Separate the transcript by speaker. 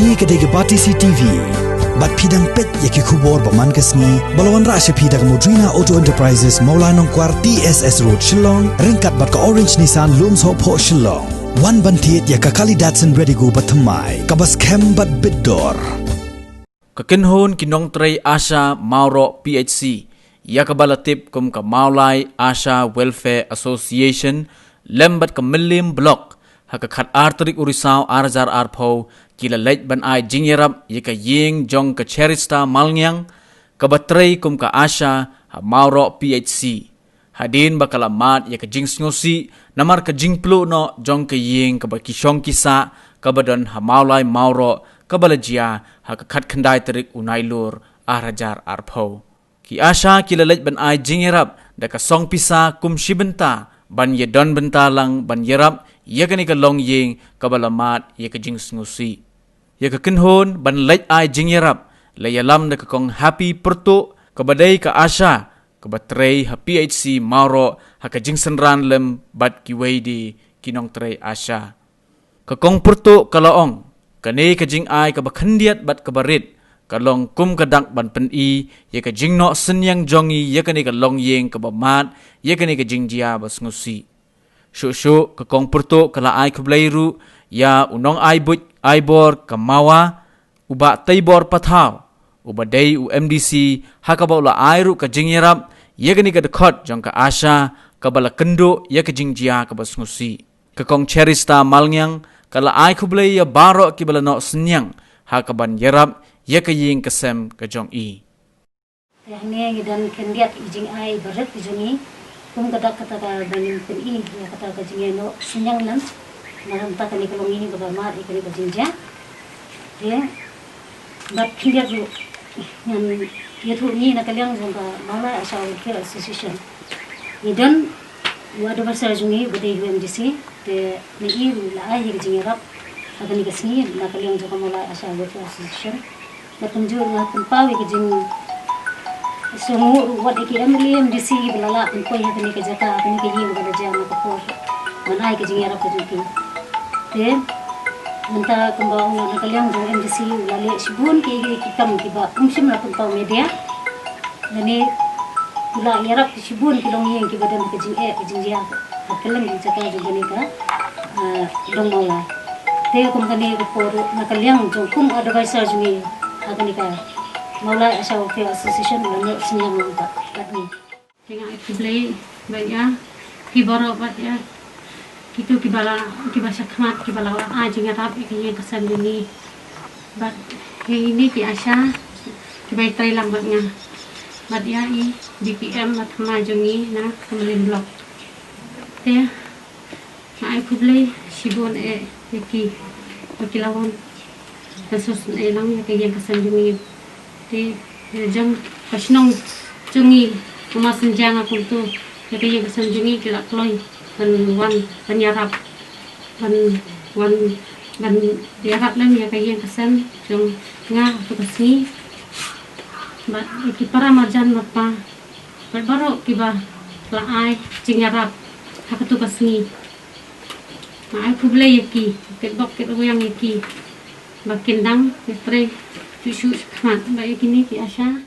Speaker 1: Kani kedai Bati CTV. Bat pidang pet yaki kubor paman kesni. Balawan rasya pidang Modrina Auto Enterprises Maulanong Kwar TSS Road Shillong. Ringkat bat ka Orange Nissan Lums Hop Ho Shillong. Wan bantiet yaka kali Datsun ready go batamai. Kabas kem bat bidor.
Speaker 2: Kakinhon kinong tray Asha Mauro PHC. Ya kabalatip kum ka Maulay Asha Welfare Association. Lembat ka Milim Block. Hakakat arterik urisaw arzar arpo kila leit ban ay jingyarap yaka ying jong ka cherista malnyang kabatray kum ka Asha ha Mauro PHC. Hadin bakalamat yaka jing sngosi namar ka jingplo no jong ka ying kabakisyong kisa kabadon ha Maulay Mauro kabalajia hakakat kandai terik unailur arajar arpo. Ki Asha kila leit ban ay jingyarap da ka song pisa kum shibenta ban yedon bentalang ban yerap ia kani ka long ying kabalamat ia ka jing sngusi ia ka kinhon ban leit ai jing yerap layalam da ka kong happy perto kabadai ka Asha kabatrei ha PHC Mauro ha ka jing senran lem bat kiwaidi kinong trei Asha ka kong perto kalaong kani ka jing ai kabakhandiat bat kabarit kalong kum kadak ban pen i ia ka jing no senyang jongi ia kani ka long ying kabamat ia kani ka jing dia bas ngusi Syuk ke kong perto kala ai keblairu ya unong ai but ai bor kamawa uba taibor pathau uba dei UMDC hakaba ula airu ka jingyarap ye gani ka dekot jong ka Asha kabala kendo ye ka jingjia ka basngusi ke kong cherista malnyang kala ai keblai ya baro ki bala no senyang hakaban yerap ye ka ying kesem ka jong i
Speaker 3: Ini dan kendiat ijing ai barat ijungi kum kadak kata ka bangin peni ya kata ka jingeno senyang nan malam ta kani kalong ini bagamar ikani ka jingja ya bat kendiat lu yang dia tu ni nak kalian jongka mala Asha Welfare Association idan wadu bahasa jungi bade UMDC te ni la ai ka jingerap akani ka sini nak kalian jongka mala Asha Welfare Association na tunjur na pawi ka jing semua buat iki MLM DC belala empoi ha kini kejata kini keji bala jam ko por manai ke jingira ko juki te menta kembang na kaliang jong MDC lale sibun ke kam tiba umsim na pun media dani pula yarap sibun kilong yang ke badan ke jing jingia hakalang jata jogani ka dong mala te kum kani ko por na kaliang jong kum advisor jumi hakani ka Maulay Asha Welfare Association lalu senyum mantap kami.
Speaker 4: Tengah itu beli banyak kibara banyak itu kibala kibasa kemat kibala aja ngarap ikannya kesan ini. But ini ki Asha kibai Thailand banyak. But ya i BPM mat majungi na kemudian blog. Teh, nah aku beli sibun ki lawan kasus elang ya kayak kesan ini. Di jang pasnong jungi kumasan jang aku tu jadi yang kesan jungi kila kloy wan penyarap wan diarap lem ya kayak yang kesan jung ngah tu kesini bat iki para marjan apa baru kiba laai jingarap hak tu kesini nah aku beli yaki ketbok yang yaki bakindang petre Tujuh mat baik ini ki Asha